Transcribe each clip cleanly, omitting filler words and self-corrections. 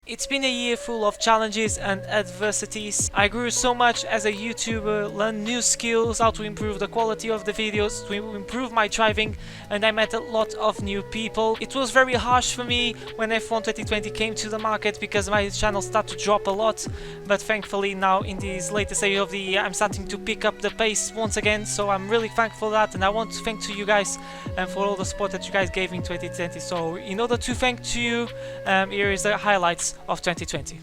It's been a year full of challenges and adversities. I grew so much as a YouTuber, learned new skills, how to improve the quality of the videos, to improve my driving, and I met a lot of new people. It was very harsh for me when F1 2020 came to the market because my channel started to drop a lot, but thankfully now in this latest stage of the year I'm starting to pick up the pace once again, so I'm really thankful for that, and I want to thank to you guys for all the support that you guys gave in 2020. So in order to thank to you, here is the highlights of 2020.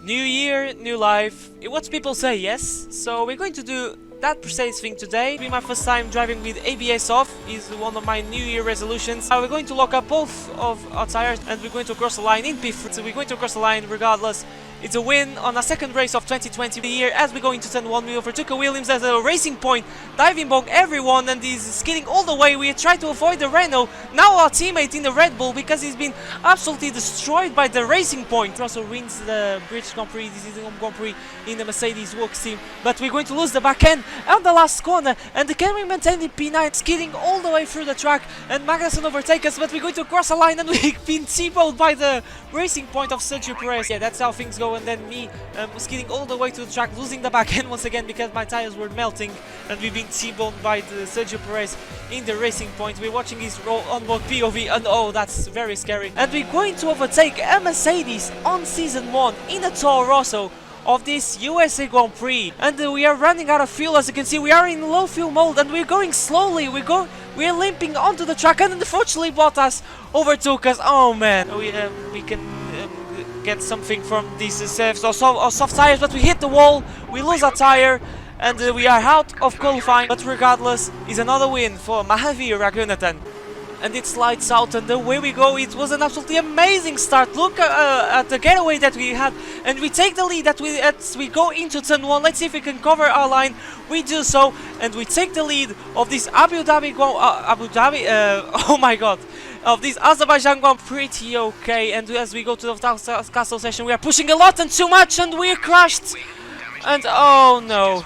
New year, new life. What people say, yes? So we're going to do that precise thing today. It'll be my first time driving with ABS off. Is one of my New Year resolutions. We're going to lock up both of our tires and we're going to cross the line in P3. So we're going to cross the line regardless. It's a win on a second race of 2020 the year. As we go into turn 1, we overtook a Williams at a racing point, diving bomb everyone, and he's skidding all the way. We try to avoid the Renault. Now our teammate in the Red Bull, because he's been absolutely destroyed by the racing point. Russell wins the British Grand Prix. This is the home Grand Prix in the Mercedes Works team, but we're going to lose the back end on the last corner. And can we maintain the P9, skidding all the way through the track? And Magnussen overtakes us, but we're going to cross the line, and we've been T-boned by the racing point of Sergio Perez. Yeah, that's how things go. And then me skidding all the way to the track, losing the back end once again because my tires were melting, and we've been T-boned by the Sergio Perez in the racing point. We're watching his onboard POV, and oh, that's very scary. And we're going to overtake a Mercedes on season 1 in a Toro Rosso of this USA Grand Prix, and we are running out of fuel. As you can see, we are in low fuel mode and we're going slowly. We're limping onto the track, and unfortunately Bottas overtook us. Oh man, we can get something from these soft tires, but we hit the wall, we lose our tire, and we are out of qualifying. But regardless, is another win for Mahavir Raghunathan. And it's lights out, and away we go. It was an absolutely amazing start. Look at the getaway that we had, and we take the lead as we go into turn 1. Let's see if we can cover our line. We do so, and we take the lead of this Abu Dhabi, oh my god, of this Azerbaijan Grand Prix. Pretty okay. And as we go to the castle session, we are pushing a lot and too much, and we're crashed. And oh no.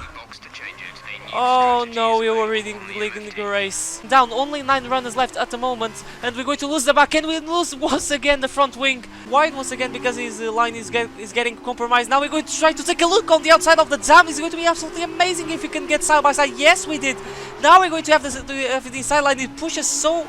Oh no, we were leading the race. Down, only 9 runners left at the moment, and we're going to lose the back end. We lose once again the front wing. Wide once again because his line is getting compromised. Now we're going to try to take a look on the outside of the dam. It's going to be absolutely amazing if we can get side by side. Yes, we did. Now we're going to have the sideline. It pushes so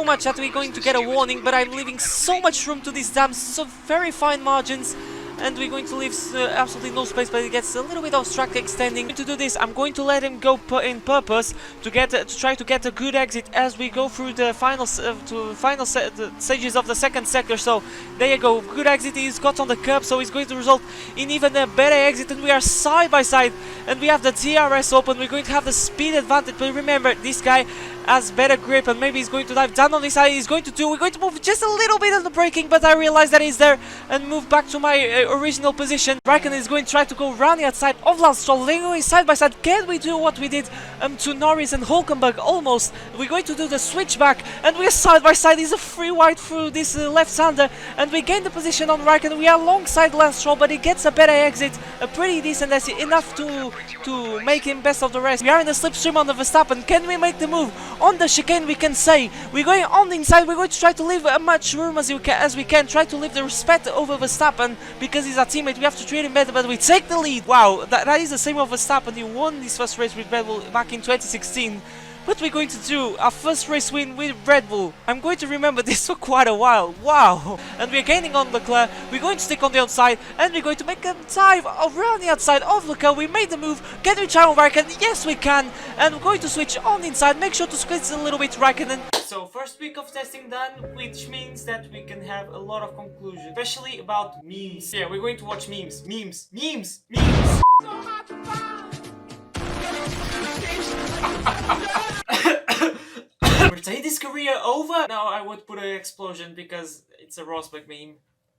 much that we're going to get a warning, but I'm leaving so much room to these dams, so very fine margins. And we're going to leave absolutely no space, but it gets a little bit of track extending. To do this, I'm going to let him go in purpose to try to get a good exit as we go through the final stages of the second sector. So there you go, good exit. He's got on the curb, so it's going to result in even a better exit. And we are side by side, and we have the DRS open. We're going to have the speed advantage, but remember, this guy has better grip, and maybe he's going to dive down on this side. We're going to move just a little bit on the braking, but I realize that he's there and move back to my original position. Raikkonen is going to try to go around the outside of Lance Stroll. They're going side by side. Can we do what we did to Norris and Hulkenberg? Almost. We're going to do the switchback, and we're side by side. He's a free wide through this left-hander, and we gain the position on Raikkonen. We are alongside Lance Stroll, but he gets a better exit, a pretty decent exit, enough to make him best of the rest. We are in the slipstream on the Verstappen. Can we make the move? On the chicane, we can say we're going on the inside. We're going to try to leave as much room as we can. Try to leave the respect over Verstappen because he's our teammate. We have to treat him better, but we take the lead. Wow, that is the same of Verstappen. He won his first race with Red Bull back in 2016. What we're going to do, our first race win with Red Bull. I'm going to remember this for quite a while. Wow. And we're gaining on Leclerc. We're going to stick on the outside, and we're going to make a dive around the outside of Leclerc. We made the move. Can we try on Raikkonen? Yes, we can. And we're going to switch on the inside. Make sure to squeeze a little bit Raikkonen. So first week of testing done, which means that we can have a lot of conclusions, especially about memes. Yeah, we're going to watch memes. Mercedes career over? Now I would put an explosion because it's a Rosberg meme.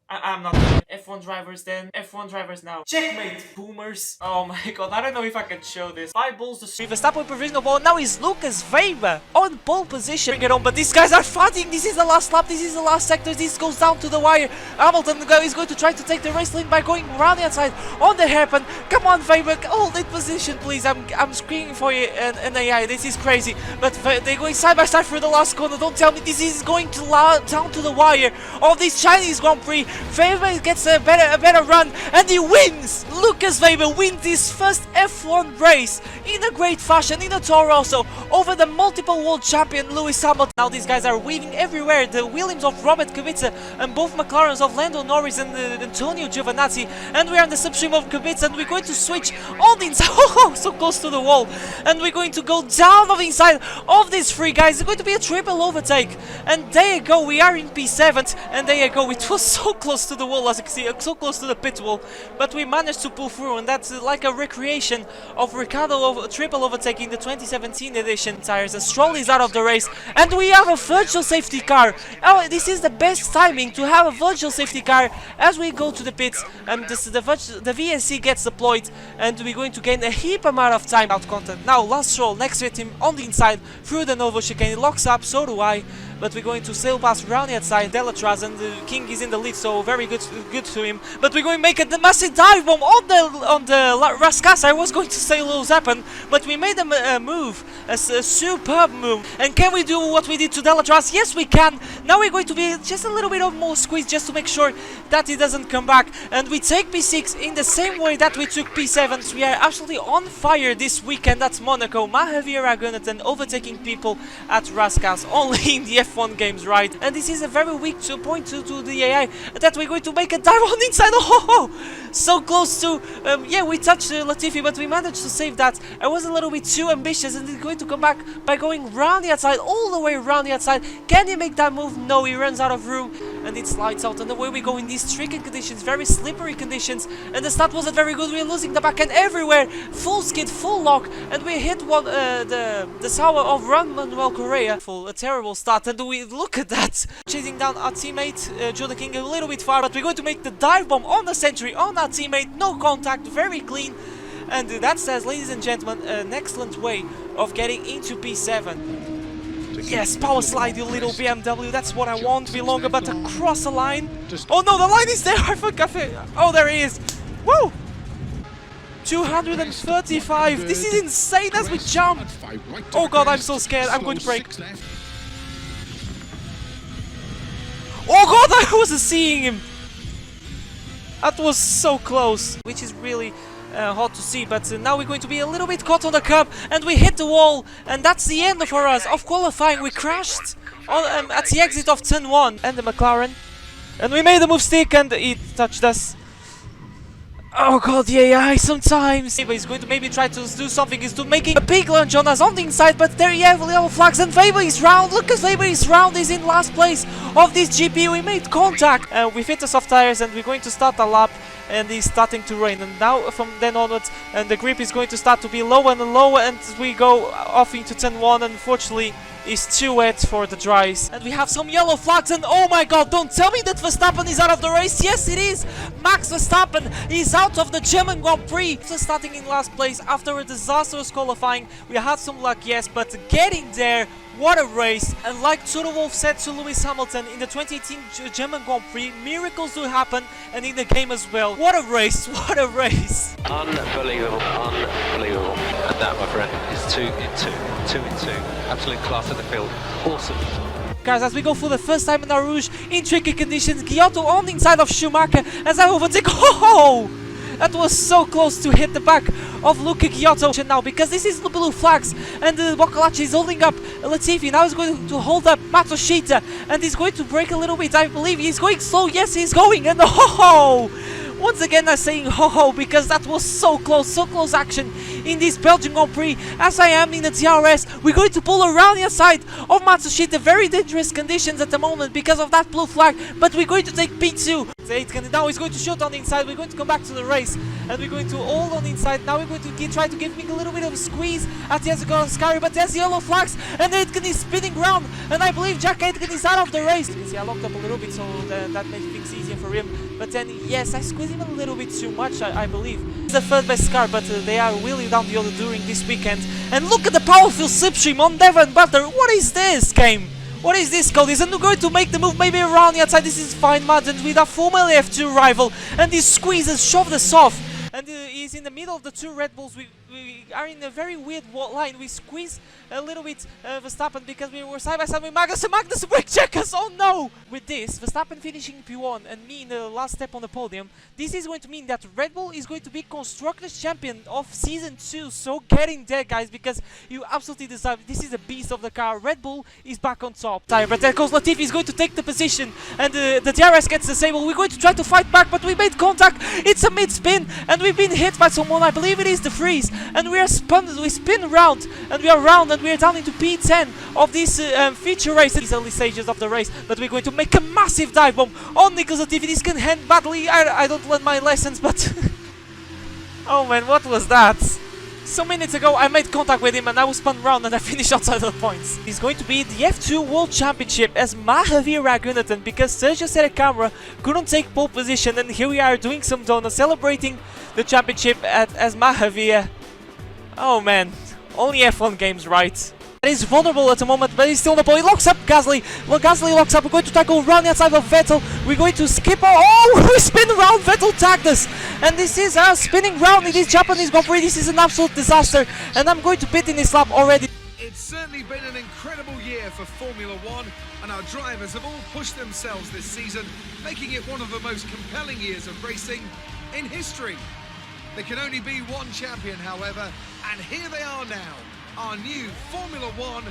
I'm not F1 drivers then. F1 drivers now. Checkmate, boomers. Oh my god, I don't know if I can show this. 5 balls to Verstappen provisional ball. Now is Lucas Weber on pole position. Bring it on, but these guys are fighting. This is the last lap. This is the last sector. This goes down to the wire. Hamilton is going to try to take the race lead by going around the outside on the hairpin. Come on, Weber, hold that position, please. I'm screaming for you, and AI. This is crazy. But they're going side by side through the last corner. Don't tell me this is going to down to the wire of this Chinese Grand Prix. Weber gets a better run, and he wins! Lucas Weber wins his first F1 race in a great fashion, in a Toro Rosso, over the multiple world champion Lewis Hamilton. Now these guys are weaving everywhere, the Williams of Robert Kubica, and both McLarens of Lando Norris and Antonio Giovinazzi, and we are on the substream of Kubica, and we're going to switch on the inside, oh, so close to the wall, and we're going to go down on the inside of these three guys. It's going to be a triple overtake, and there you go, we are in P7, and there you go, it was so close to the wall, as you can see, so close to the pit wall, but we managed to pull through, and that's like a recreation of Ricciardo triple overtaking the 2017 edition tires. And Stroll is out of the race, and we have a virtual safety car. Oh, this is the best timing to have a virtual safety car as we go to the pits, and the VSC gets deployed, and we're going to gain a heap amount of time out content. Now Lance Stroll next with him on the inside through the Novo chicane, he locks up, so do I. But we're going to sail past around the outside, Delatraz, and the King is in the lead, so very good to him. But we're going to make a massive dive bomb on the Rascasse. I was going to say Lewis happen, but we made a move, a superb move. And can we do what we did to Delatraz? Yes, we can. Now we're going to be just a little bit of more squeeze just to make sure that he doesn't come back. And we take P6 in the same way that we took P7. So we are absolutely on fire this weekend at Monaco. Mahavir Raghunathan overtaking people at Rascasse, only in the F1 games, right? And this is a very weak point to the AI that we're going to make a dive on the inside. Oh, so close to yeah, we touched Latifi, but we managed to save that. I was a little bit too ambitious, and he's going to come back by going round the outside, all the way around the outside. Can he make that move? No, he runs out of room, and it slides out. And the way we go in these tricky conditions, very slippery conditions, and the start wasn't very good. We're losing the back end everywhere, full skid, full lock, and we hit one the sour of Juan Manuel Correa. A terrible start, and we look at that, chasing down our teammate Judah King a little bit far, but we're going to make the dive bomb on the Century on our teammate, no contact, very clean. And that says, ladies and gentlemen, an excellent way of getting into P7. Yes, power slide, you little BMW, that's what I want, be longer, but across the line. Oh no, the line is there, I forgot. Oh, there he is. Woo! 235, this is insane as we jump. Oh god, I'm so scared, I'm going to break. Oh god, I wasn't seeing him. That was so close, which is really hard to see, but now we're going to be a little bit caught on the curb, and we hit the wall, and that's the end for us of qualifying. We crashed on, at the exit of turn 1 and the McLaren, and we made the move stick, and it touched us. Oh god, the AI sometimes. He's going to maybe try to do something. He's making a big lunge on us on the inside, but there you have yellow flags, and Weber is round. Lucas Weber is round. He's in last place of this GP. We made contact. We've hit the soft tires, and we're going to start a lap, and it's starting to rain. And now from then onwards, and the grip is going to start to be lower and lower, and we go off into turn 1. Unfortunately, it's too wet for the dries. And we have some yellow flags, and oh my god, don't tell me that Verstappen is out of the race. Yes, it is. Max Verstappen is out of the German Grand Prix. So starting in last place after a disastrous qualifying. We had some luck, yes, but getting there, what a race. And like Toto Wolff said to Lewis Hamilton in the 2018 German Grand Prix, miracles do happen, and in the game as well. What a race, what a race. Unbelievable, unbelievable. And that, my friend, is 2 in 2. Absolute class of the field. Awesome. Guys, as we go for the first time in our Rouge in tricky conditions, Giotto on the inside of Schumacher as I overtake. Oh! That was so close to hit the back of Luca Giotto now, because this is the blue flags, and Boccolacci is holding up Latifi. Now he's going to hold up Matsushita, and he's going to break a little bit. I believe he's going slow. Yes, he's going, and ho-ho! Once again I'm saying ho-ho because that was so close action in this Belgian Grand Prix. As I am in the DRS, we're going to pull around the side of Matsushita. Very dangerous conditions at the moment because of that blue flag, but we're going to take P2. Now he's going to shoot on the inside. We're going to come back to the race, and we're going to hold on the inside. Now we're going to try to give me a little bit of a squeeze at the Scary, but there's yellow flags, and Aitken is spinning round, and I believe Jack Aitken is out of the race. You can see I locked up a little bit, so that made things easier for him. But then, yes, I squeezed him a little bit too much, I believe. It's the third best car, but they are wheeling down the other during this weekend. And look at the powerful slipstream on Devon Butler. What is this game? What is this called? Isn't going to make the move maybe around the outside? This is fine, Madden with a former F2 rival, and these squeezes shove us off. And he is in the middle of the two Red Bulls. We are in a very weird line. We squeeze a little bit Verstappen because we were side by side with Magnussen. Magnussen brake check us! Oh no! With this, Verstappen finishing P1 and me in the last step on the podium, this is going to mean that Red Bull is going to be Constructors Champion of Season 2. So get in there, guys, because you absolutely deserve it. This is a beast of the car. Red Bull is back on top. But there goes Latifi, is going to take the position, and the DRS gets disabled. We're going to try to fight back, but we made contact. It's a mid-spin, and we've been hit by someone. I believe it is the Freeze, and we are spun. We spin round, and we are round, and we are down into P10 of this feature race. These early stages of the race, but we're going to make a massive dive bomb on Nicholas Latifi. This can end badly. I don't learn my lessons, but oh man, what was that? Some minutes ago I made contact with him and I was spun round and I finished outside the points. It's going to be the F2 World Championship as Mahavir Raghunathan, because Sergio Serecamera couldn't take pole position, and here we are doing some donuts, celebrating the championship as Mahavir. Oh man, only F1 games, right? He's vulnerable at the moment, but he's still on the pole. He locks up Gasly. Well, Gasly locks up. We're going to tackle around the outside of Vettel. We're going to skip. Oh, we spin around. Vettel tagged us. And this is us spinning round in this Japanese Grand Prix. This is an absolute disaster. And I'm going to pit in this lap already. It's certainly been an incredible year for Formula One, and our drivers have all pushed themselves this season, making it one of the most compelling years of racing in history. There can only be one champion, however, and here they are now. Our new Formula One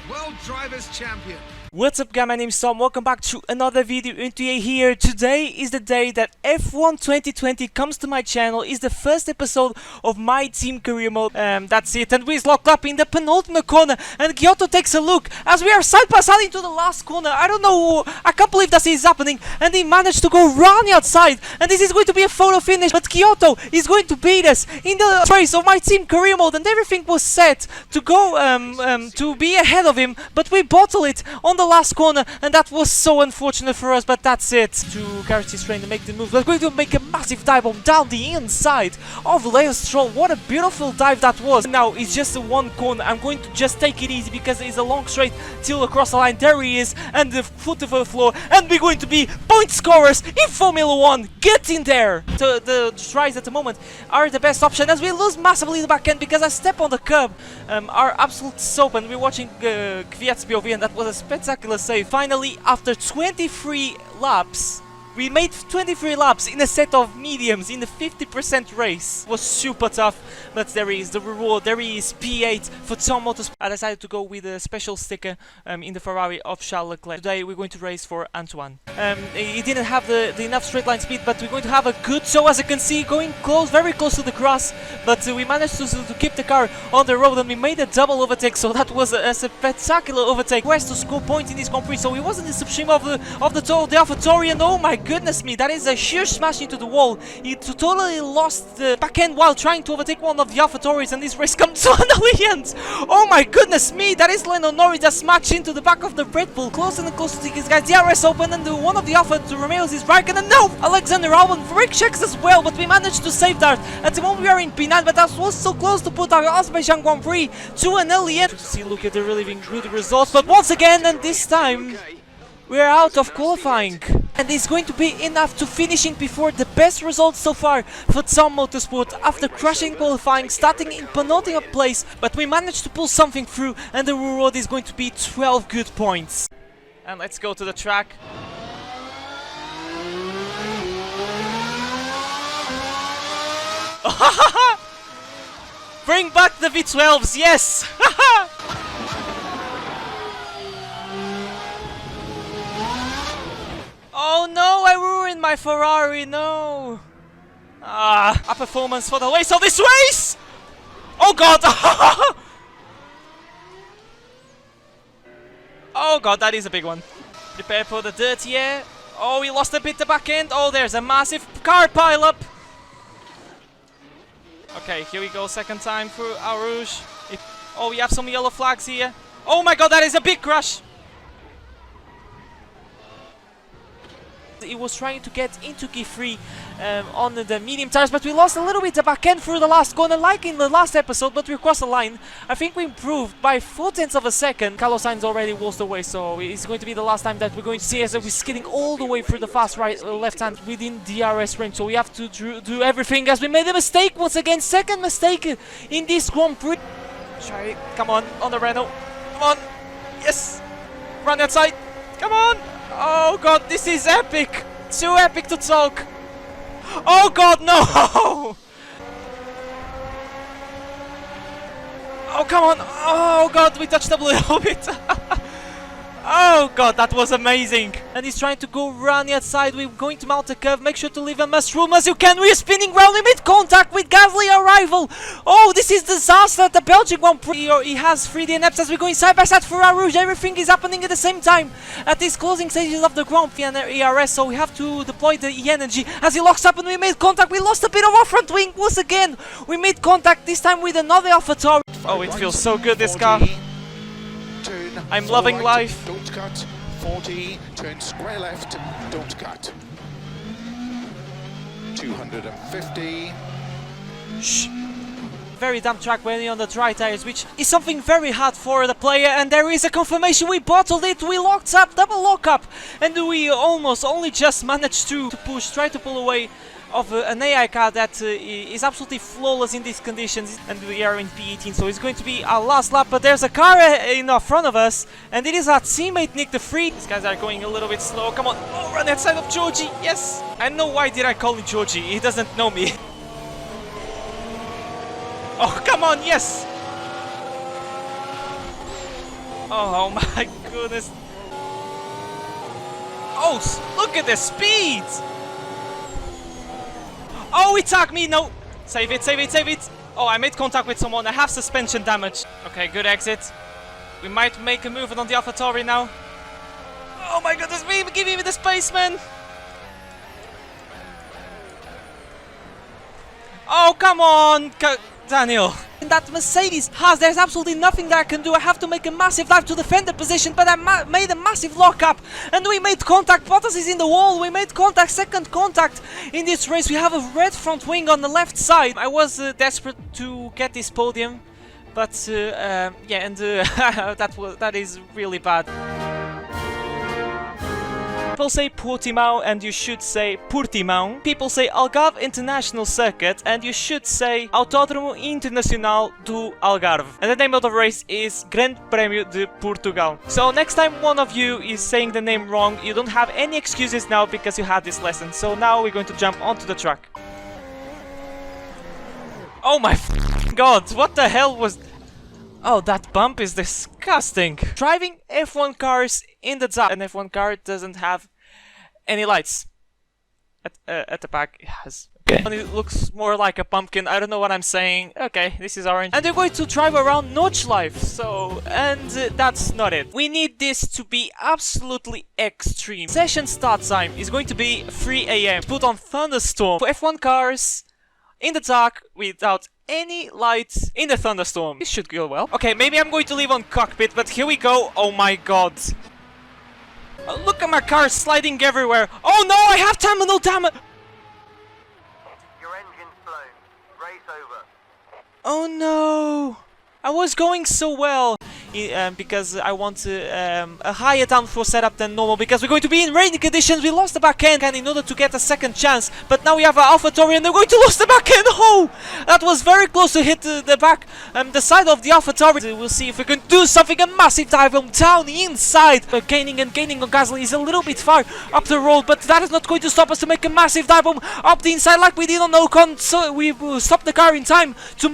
World Drivers Champion. What's up guys, my name is Tom, welcome back to another video into here. Today is the day that F1 2020 comes to my channel. Is the first episode of my team career mode. That's it, and we're locked up in the penultimate corner, and Kyoto takes a look as we are side by side into the last corner. I don't know, I can't believe that is happening, and he managed to go round the outside, and this is going to be a photo finish, but Kyoto is going to beat us in the race of my team career mode, and everything was set to go to be ahead of him, but we bottle it on the last corner, and that was so unfortunate for us, but that's it. To Garage Train to make the move. We're going to make a massive dive bomb down the inside of Leo Stroll. What a beautiful dive that was. Now it's just a one corner. I'm going to just take it easy because it's a long straight till across the line. There he is, and the foot of the floor, and we're going to be point scorers in Formula One. Get in there. The tries at the moment are the best option as we lose massively in the back end because I step on the curb. Our absolute soap, and we're watching Kvyat's POV, and that was a spectacular save. Finally, after 23 laps, we made 23 laps in a set of mediums in the 50% race. It was super tough, but there is the reward. There is P8 for Tom Motorsport. I decided to go with a special sticker in the Ferrari of Charles Leclerc. Today we're going to race for Antoine. He didn't have the enough straight line speed, but we're going to have a good show, as you can see, going close, very close to the grass. But we managed to keep the car on the road, and we made a double overtake. So that was a spectacular overtake. West to score points in this Grand Prix, so he wasn't in the stream of the AlphaTauri, and oh my goodness me, that is a huge smash into the wall. He totally lost the back end while trying to overtake one of the AlphaTauris, and this race comes to an end. Oh my goodness me, that is Lando Norris that smashed into the back of the Red Bull. Closer and closer to these guys. DRS open, and one of the Alpha Romeos is right, and no! Alexander Albon brake checks as well, but we managed to save that. At the moment we are in P9, but that was so close to put our Azerbaijan Grand Prix to an early end. See, look at the really good results, but once again, and this time, we're out of qualifying. And it's going to be enough to finishing before the best results so far for Tom Motorsport after crashing qualifying, starting in penultimate place, but we managed to pull something through, and the reward is going to be 12 good points. And let's go to the track. Bring back the V12s, yes! Oh no, I ruined my Ferrari, no! A performance for the race of this race! Oh god! Oh god, that is a big one. Prepare for the dirty air. Oh, we lost a bit the back end. Oh, there's a massive car pileup. Okay, here we go, second time through our Rouge. Oh, we have some yellow flags here. Oh my god, that is a big crash! He was trying to get into Q3 on the medium tires, but we lost a little bit the back end through the last corner, like in the last episode, but we crossed the line. I think we improved by 0.4 of a second. Carlos Sainz already waltzed away, so it's going to be the last time that we're going to see as we're skidding all the way through the fast left hand within DRS range. So we have to do everything, as we made a mistake once again. Second mistake in this Grand Prix. Try it. Come on the Renault. Come on. Yes. Run outside. Come on. Oh god, this is epic. Too epic to talk. Oh god, no. Oh come on. Oh god, we touched a little bit. Oh god, that was amazing. And he's trying to go around the outside. We're going to mount a curve. Make sure to leave as much room as you can. We're spinning round. We made contact with Gasly arrival. Oh, this is disaster at the Belgian Grand Prix. He has 3D naps as we're going side by side for Ferrari Rouge. Everything is happening at the same time at these closing stages of the Grand Prix and ERS. So we have to deploy the E-Energy as he locks up, and we made contact. We lost a bit of our front wing once again. We made contact this time with another AlphaTauri. Oh, it feels so good, this car. I'm loving right, life. Don't cut. 40, turn square left, don't cut. 250. Shh. Very damp track when you're on the dry tires, which is something very hard for the player. And there is a confirmation. We bottled it. We locked up, double lock up, and we almost only just managed to try to pull away of an AI car that is absolutely flawless in these conditions, and we are in P18, so it's going to be our last lap. But there's a car in front of us, and it is our teammate Nick De Vries. These guys are going a little bit slow. Come on, oh, run outside of Georgie. Yes, I know why did I call him Georgie. He doesn't know me. Oh, come on, yes. Oh my goodness. Oh, look at the speed. Oh, he tagged me! No! Save it, save it, save it! Oh, I made contact with someone. I have suspension damage. Okay, good exit. We might make a move on the AlphaTauri now. Oh my goodness me! Give me the space, man! Oh, come on! Daniel! That Mercedes has, there's absolutely nothing that I can do. I have to make a massive dive to defend the position, but I made a massive lockup, and we made contact. Bottas is in the wall. We made contact, second contact in this race. We have a red front wing on the left side. I was desperate to get this podium, but yeah, and that is really bad. People say Portimao and you should say Portimão. People say Algarve International Circuit and you should say Autódromo Internacional do Algarve. And the name of the race is Grande Prémio de Portugal. So next time one of you is saying the name wrong, you don't have any excuses now because you had this lesson. So now we're going to jump onto the track. Oh my god, what the hell was... Oh, that bump is disgusting. Driving F1 cars in the dark. An F1 car doesn't have any lights. At the back it has. Okay. It looks more like a pumpkin. I don't know what I'm saying. Okay, this is orange. And they're going to drive around Nordschleife. So, and that's not it. We need this to be absolutely extreme. Session start time is going to be 3 AM. Put on thunderstorm for F1 cars in the dark without any lights in the thunderstorm. This should go well. Okay, maybe I'm going to leave on cockpit, but here we go. Oh my god. Look at my car sliding everywhere. Oh no, I have terminal damage. Your engine's blown. Race over. Oh no. I was going so well. Because I want a higher downforce setup than normal, because we're going to be in rainy conditions. We lost the back end in order to get a second chance, but now we have an AlphaTauri and they're going to lose the back end. Oh, that was very close to hit the back, the side of the AlphaTauri. We'll see if we can do something, a massive dive from down the inside. Gaining on Gasly is a little bit far up the road, but that is not going to stop us to make a massive dive bomb up the inside like we did on Ocon. So we will stop the car in time to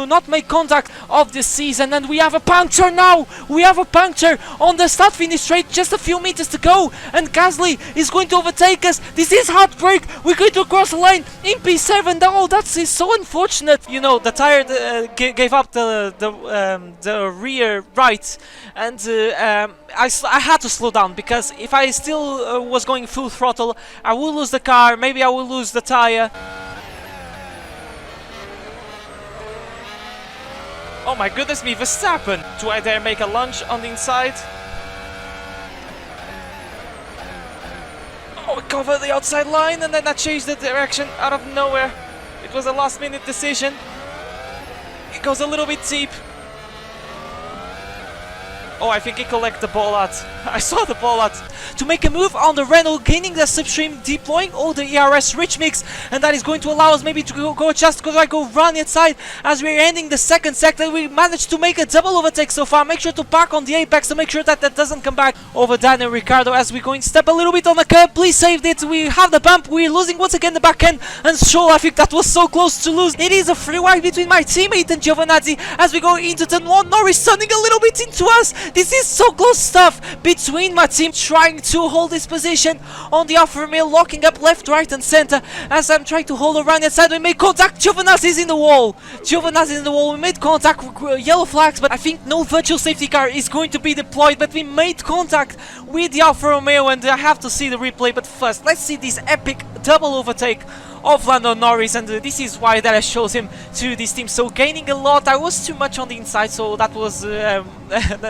not make contact of this season, and we have a puncture now. We have a puncture on the start-finish straight, just a few meters to go, and Gasly is going to overtake us. This is heartbreak. We're going to cross the line in P7. Oh, that's so unfortunate. You know, the tire gave up the rear right, and I had to slow down, because if I still was going full throttle, I will lose the car. Maybe I will lose the tire. Oh my goodness me, Verstappen! Do I dare make a lunge on the inside? Oh, cover the outside line, and then I changed the direction out of nowhere. It was a last minute decision. It goes a little bit deep. Oh, I think he collected the ball out. I saw the ball out. To make a move on the Renault, gaining the substream, deploying all the ERS rich mix, and that is going to allow us maybe to go just because I go run inside as we're ending the second sector. We managed to make a double overtake so far. Make sure to park on the apex to make sure that that doesn't come back over Daniel Ricciardo as we're going to step a little bit on the curb. Please saved it. We have the bump. We're losing once again the back end, and Stroll, I think that was so close to lose. It is a free ride between my teammate and Giovinazzi as we go into turn 1. Norris turning a little bit into us. This is so close stuff between my team trying to hold this position on the Alfa Romeo, locking up left, right and center as I'm trying to hold around the inside. We made contact. Giovinazzi is in the wall. Giovinazzi is in the wall. We made contact with yellow flags, but I think no virtual safety car is going to be deployed, but we made contact with the Alfa Romeo, and I have to see the replay. But first, let's see this epic double overtake of Lando Norris, and this is why that I chose him to this team. So gaining a lot. I was too much on the inside, so that was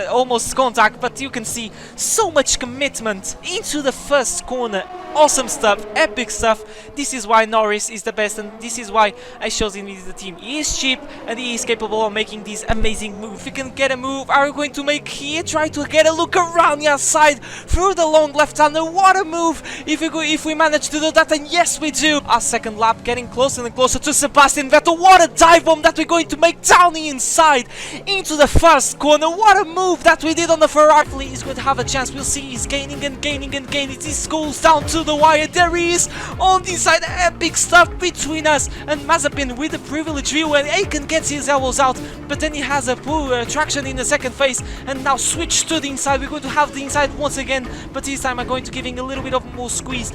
almost contact, but you can see so much commitment into the first corner. Awesome stuff, epic stuff. This is why Norris is the best, and this is why I chose him in the team. He is cheap and he is capable of making these amazing moves. We can get a move. Are we going to make here? Try to get a look around the outside through the long left-hander. What a move! If we manage to do that, and yes we do. Our second lap, getting closer and closer to Sebastian Vettel. What a dive bomb that we're going to make down the inside into the first corner. What a move that we did on the Ferrari. He's going to have a chance. We'll see. He's gaining and gaining and gaining. This goes down to the wire. There he is on the inside. Epic stuff between us and Mazepin with the privilege view, and Aiken gets his elbows out, but then he has a poor traction in the second phase, and now switch to the inside. We're going to have the inside once again, but this time I'm going to giving a little bit of more squeeze,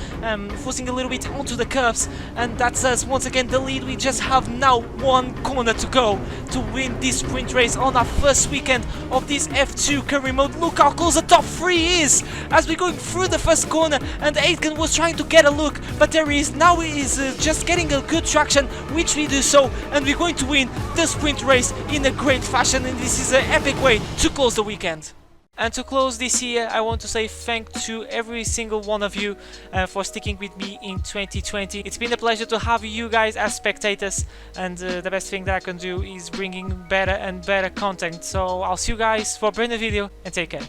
forcing a little bit onto the curves, and that's us once again the lead. We just have now one corner to go to win this sprint race on our first weekend of this F2 career mode. Look how close the top 3 is as we're going through the first corner, and Aitken was trying to get a look, but there he is. Now he is just getting a good traction, which we do so, and we're going to win the sprint race in a great fashion, and this is an epic way to close the weekend. And to close this year, I want to say thank to every single one of you for sticking with me in 2020. It's been a pleasure to have you guys as spectators, and the best thing that I can do is bringing better and better content. So I'll see you guys for a brand new video, and take care.